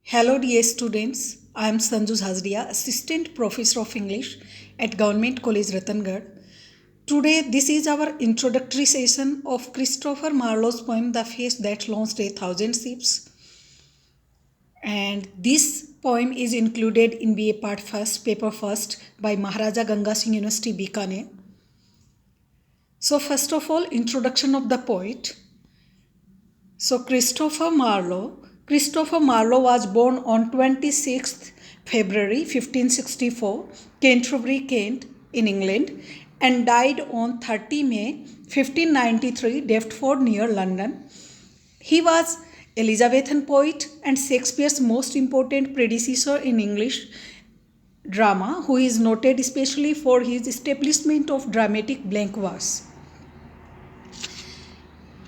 Hello dear students, I am Sanju Hazdia, Assistant Professor of English at Government College Ratangad. Today this is our introductory session of Christopher Marlowe's poem The Face That Launched a Thousand Ships. And this poem is included in BA Part 1st, Paper 1st by Maharaja Ganga Singh University, Bikaner. So first of all, introduction of the poet. So Christopher Marlowe was born on 26th February 1564, Canterbury, Kent, in England, and died on 30 May 1593, Deptford near London. He was Elizabethan poet and Shakespeare's most important predecessor in English drama, who is noted especially for his establishment of dramatic blank verse.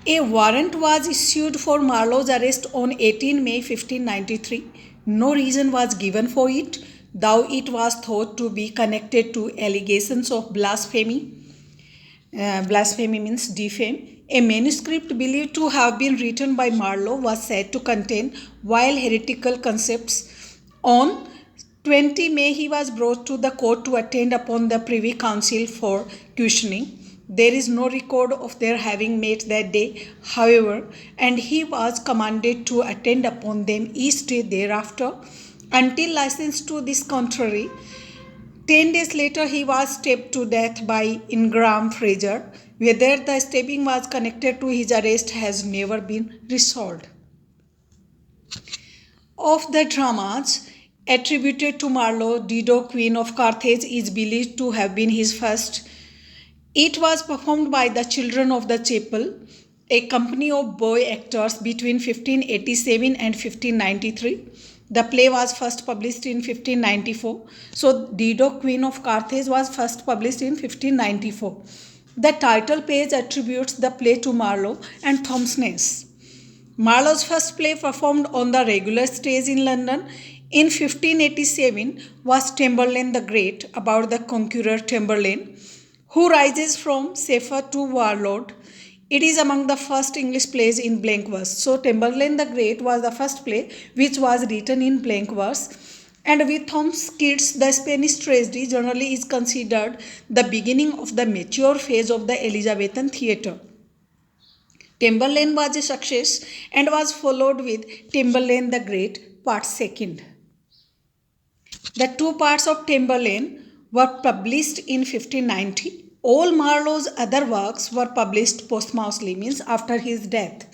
A warrant was issued for Marlowe's arrest on 18 May 1593. No reason was given for it, though it was thought to be connected to allegations of blasphemy. Blasphemy means defame. A manuscript believed to have been written by Marlowe was said to contain vile heretical concepts. On 20 May, he was brought to the court to attend upon the Privy Council for questioning. There is no record of their having met that day, however, and he was commanded to attend upon them each day thereafter, until licensed to this contrary. 10 days later, he was stabbed to death by Ingram Fraser. Whether the stabbing was connected to his arrest has never been resolved. Of the dramas attributed to Marlowe, Dido, Queen of Carthage, is believed to have been his first. It was performed by the Children of the Chapel, a company of boy actors between 1587 and 1593. The play was first published in 1594. So, Dido, Queen of Carthage was first published in 1594. The title page attributes the play to Marlowe and Thompson's. Marlowe's first play performed on the regular stage in London in 1587 was Tamburlaine the Great, about the conqueror Tamburlaine, who rises from Safer to warlord. It is among the first English plays in blank verse. So Tamburlaine the Great was the first play which was written in blank verse. And with Thomas Kitts, the Spanish tragedy generally is considered the beginning of the mature phase of the Elizabethan theatre. Tamburlaine was a success and was followed with Tamburlaine the Great, part 2nd. The two parts of Tamburlaine were published in 1590. All Marlowe's other works were published posthumously, means after his death.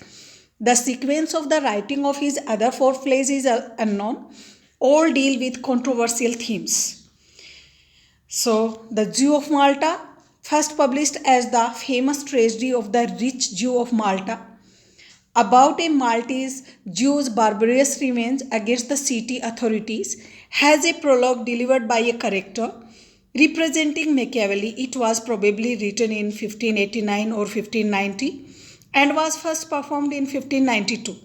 The sequence of the writing of his other 4 plays is unknown. All deal with controversial themes. So, The Jew of Malta, first published as the famous tragedy of the rich Jew of Malta, about a Maltese Jew's barbarous revenge against the city authorities, has a prologue delivered by a character representing Machiavelli. It was probably written in 1589 or 1590 and was first performed in 1592.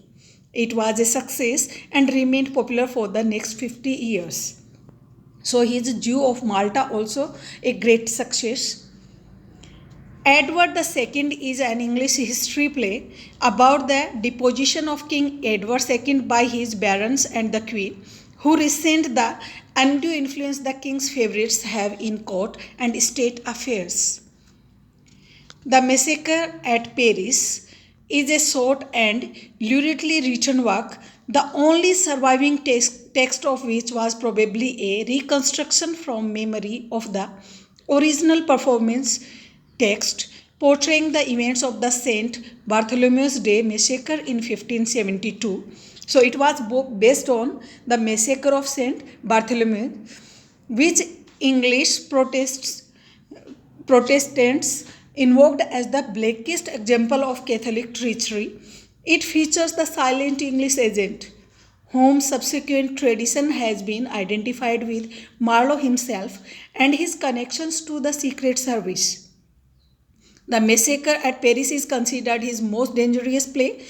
It was a success and remained popular for the next 50 years. So he is a Jew of Malta, also a great success. Edward II is an English history play about the deposition of King Edward II by his barons and the Queen, who resent the undue influence the king's favourites have in court and state affairs. The Massacre at Paris is a short and luridly written work, the only surviving text of which was probably a reconstruction from memory of the original performance text portraying the events of the Saint Bartholomew's Day massacre in 1572. So it was based on the massacre of Saint Bartholomew, which English Protestants invoked as the blackest example of Catholic treachery. It features the silent English agent, whom subsequent tradition has been identified with Marlowe himself and his connections to the Secret Service. The Massacre at Paris is considered his most dangerous play,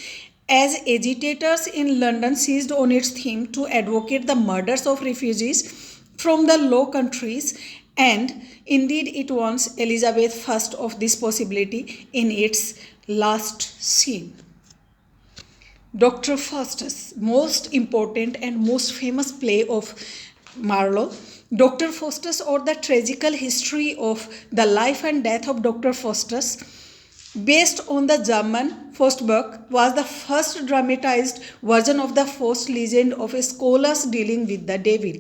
as agitators in London seized on its theme to advocate the murders of refugees from the Low Countries, and indeed it warns Elizabeth I of this possibility in its last scene. Dr. Faustus, most important and most famous play of Marlowe. Dr. Faustus, or the tragical history of the life and death of Dr. Faustus, based on the German Faustbuch, was the first dramatized version of the Faust legend of scholars dealing with the devil.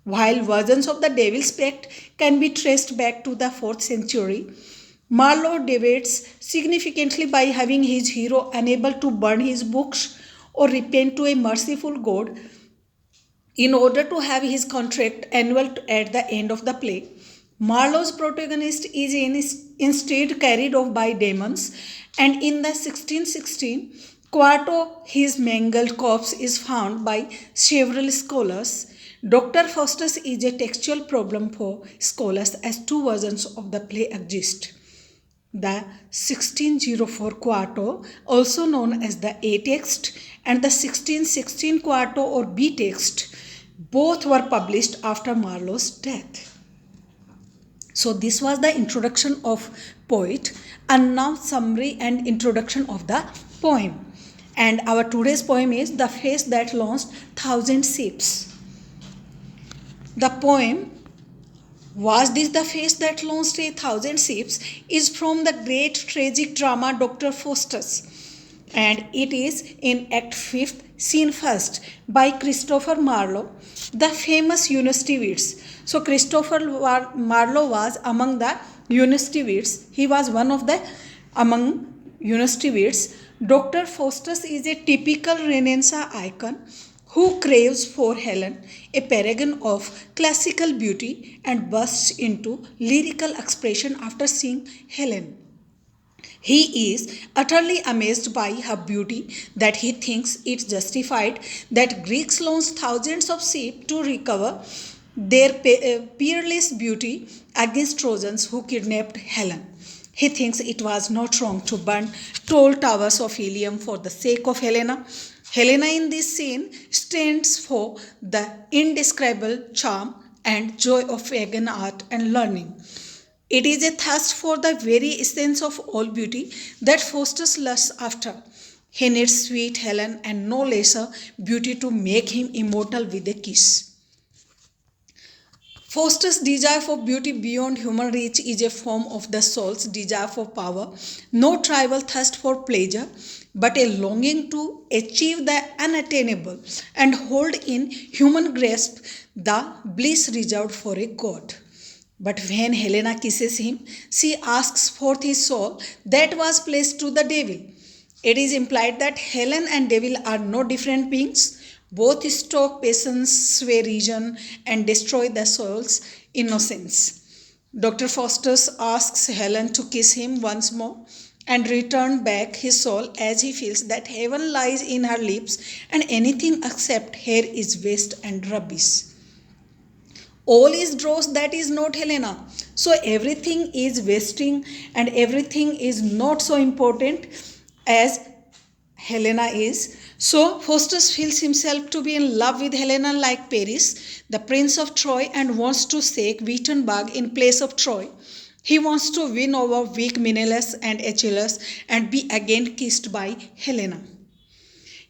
While versions of the Devil's Pact can be traced back to the 4th century, Marlowe deviates significantly by having his hero unable to burn his books or repent to a merciful God in order to have his contract annulled at the end of the play. Marlowe's protagonist is instead carried off by demons, and in the 1616 quarto, his mangled corpse is found by several scholars. Dr. Faustus is a textual problem for scholars as two versions of the play exist. The 1604 quarto, also known as the A text, and the 1616 quarto or B text, both were published after Marlowe's death. So this was the introduction of poet, and now summary and introduction of the poem. And our today's poem is The Face That Launched Thousand Ships. The poem Was This the Face That Launched a Thousand Ships is from the great tragic drama Dr. Faustus, and it is in Act 5th, Scene 1st by Christopher Marlowe, the famous university wits. So Christopher Marlowe was among the university wits. He was one of the among university wits. Dr. Faustus is a typical Renaissance icon who craves for Helen, a paragon of classical beauty, and bursts into lyrical expression after seeing Helen. He is utterly amazed by her beauty that he thinks it justified that Greeks launched thousands of ships to recover their peerless beauty against Trojans who kidnapped Helen. He thinks it was not wrong to burn tall towers of Ilium for the sake of Helena. Helena in this scene stands for the indescribable charm and joy of pagan art and learning. It is a thirst for the very essence of all beauty that Faustus lusts after. He needs sweet Helen and no lesser beauty to make him immortal with a kiss. Faustus' desire for beauty beyond human reach is a form of the soul's desire for power, no tribal thirst for pleasure, but a longing to achieve the unattainable and hold in human grasp the bliss reserved for a god. But when Helena kisses him, she asks forth his soul that was pledged to the devil. It is implied that Helen and devil are no different beings. Both stoke passions, sway reason, and destroy the soul's innocence. Dr. Faustus asks Helen to kiss him once more and return back his soul as he feels that heaven lies in her lips and anything except hair is waste and rubbish. All is dross that is not Helena. So everything is wasting and everything is not so important as Helena is. So Faustus feels himself to be in love with Helena like Paris, the prince of Troy, and wants to take Wittenberg in place of Troy. He wants to win over weak Menelaus and Achilles and be again kissed by Helena.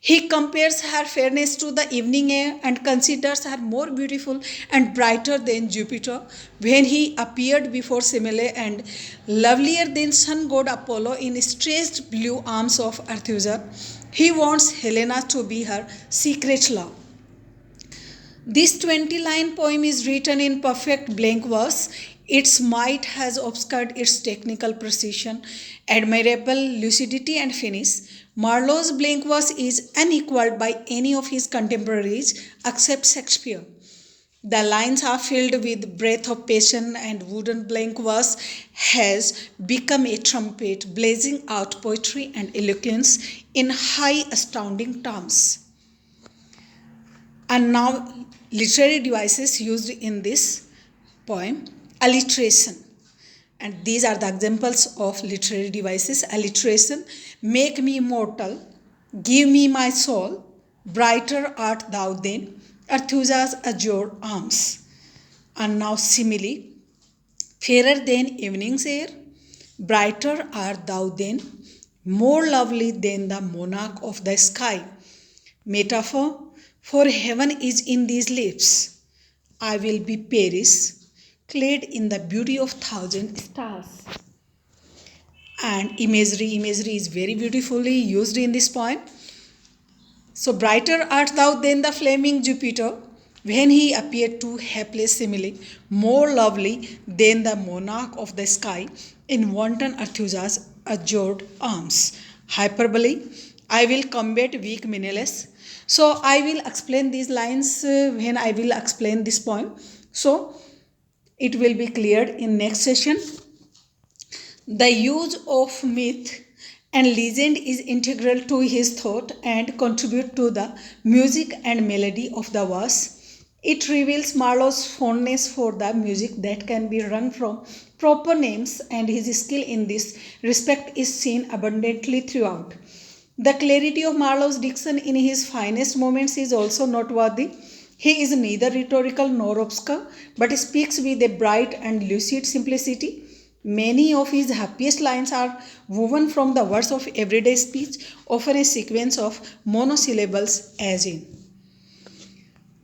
He compares her fairness to the evening air and considers her more beautiful and brighter than Jupiter when he appeared before Semele, and lovelier than sun god Apollo in stretched blue arms of Arthur. He wants Helena to be her secret love. This 20-line poem is written in perfect blank verse. Its might has obscured its technical precision, admirable lucidity and finish. Marlowe's blank verse is unequaled by any of his contemporaries except Shakespeare. The lines are filled with breath of passion, and wooden blank verse has become a trumpet blazing out poetry and eloquence in high astounding terms. And now literary devices used in this poem. Alliteration. And these are the examples of literary devices. Alliteration: make me immortal, give me my soul, brighter art thou than Arthusa's azure arms. And now simile: fairer than evening's air, brighter art thou than, more lovely than the monarch of the sky. Metaphor for heaven is in these lips. I will be Paris, clad in the beauty of thousand stars. And imagery is very beautifully used in this poem. So brighter art thou than the flaming Jupiter, when he appeared to hapless Semele, more lovely than the monarch of the sky in wanton Arthusa's azured arms. Hyperbole, I will combat weak Menelaus. So I will explain these lines when I will explain this poem. So it will be cleared in next session. The use of myth and legend is integral to his thought and contribute to the music and melody of the verse. It reveals Marlowe's fondness for the music that can be wrung from proper names, and his skill in this respect is seen abundantly throughout. The clarity of Marlowe's diction in his finest moments is also noteworthy. He is neither rhetorical nor obscure, but speaks with a bright and lucid simplicity. Many of his happiest lines are woven from the words of everyday speech, often a sequence of monosyllables, as in.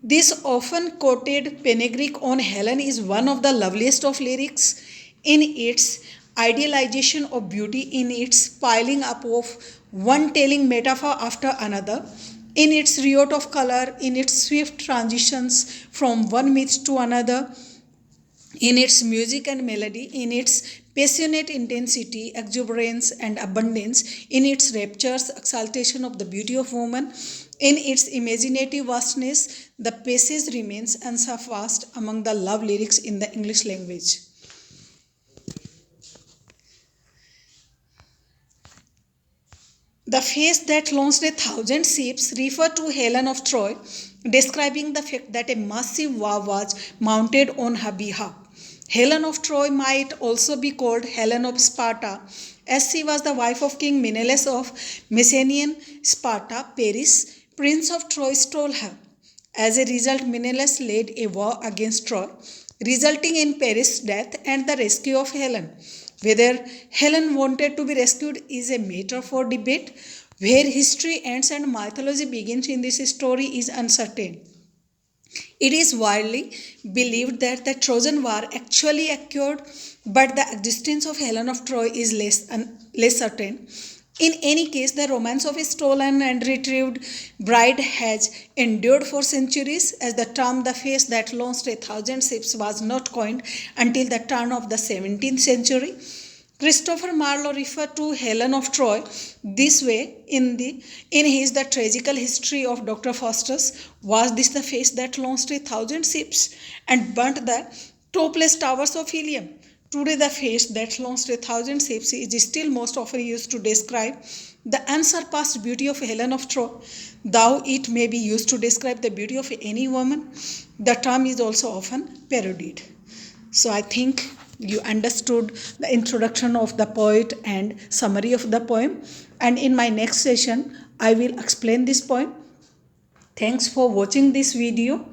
This often quoted panegyric on Helen is one of the loveliest of lyrics in its idealization of beauty, in its piling up of one telling metaphor after another, in its riot of color, in its swift transitions from one myth to another, in its music and melody, in its passionate intensity, exuberance, and abundance, in its rapturous exaltation of the beauty of woman, in its imaginative vastness, the passage remains unsurpassed among the love lyrics in the English language. The face that launched a thousand ships refer to Helen of Troy, describing the fact that a massive war was mounted on her behalf. Helen of Troy might also be called Helen of Sparta, as she was the wife of King Menelaus of Messenian Sparta. Paris, Prince of Troy, stole her. As a result, Menelaus led a war against Troy, resulting in Paris' death and the rescue of Helen. Whether Helen wanted to be rescued is a matter for debate. Where history ends and mythology begins in this story is uncertain. It is widely believed that the Trojan War actually occurred, but the existence of Helen of Troy is less certain. In any case, the romance of a stolen and retrieved bride has endured for centuries, as the term the face that launched a thousand ships was not coined until the turn of the 17th century. Christopher Marlowe referred to Helen of Troy this way in his The Tragical History of Dr. Faustus. Was this the face that launched a thousand ships and burnt the topless towers of Ilium? Today, the face that launched a thousand ships is still most often used to describe the unsurpassed beauty of Helen of Troy. Though it may be used to describe the beauty of any woman, the term is also often parodied. So I think you understood the introduction of the poet and summary of the poem, and in my next session I will explain this poem. Thanks for watching this video.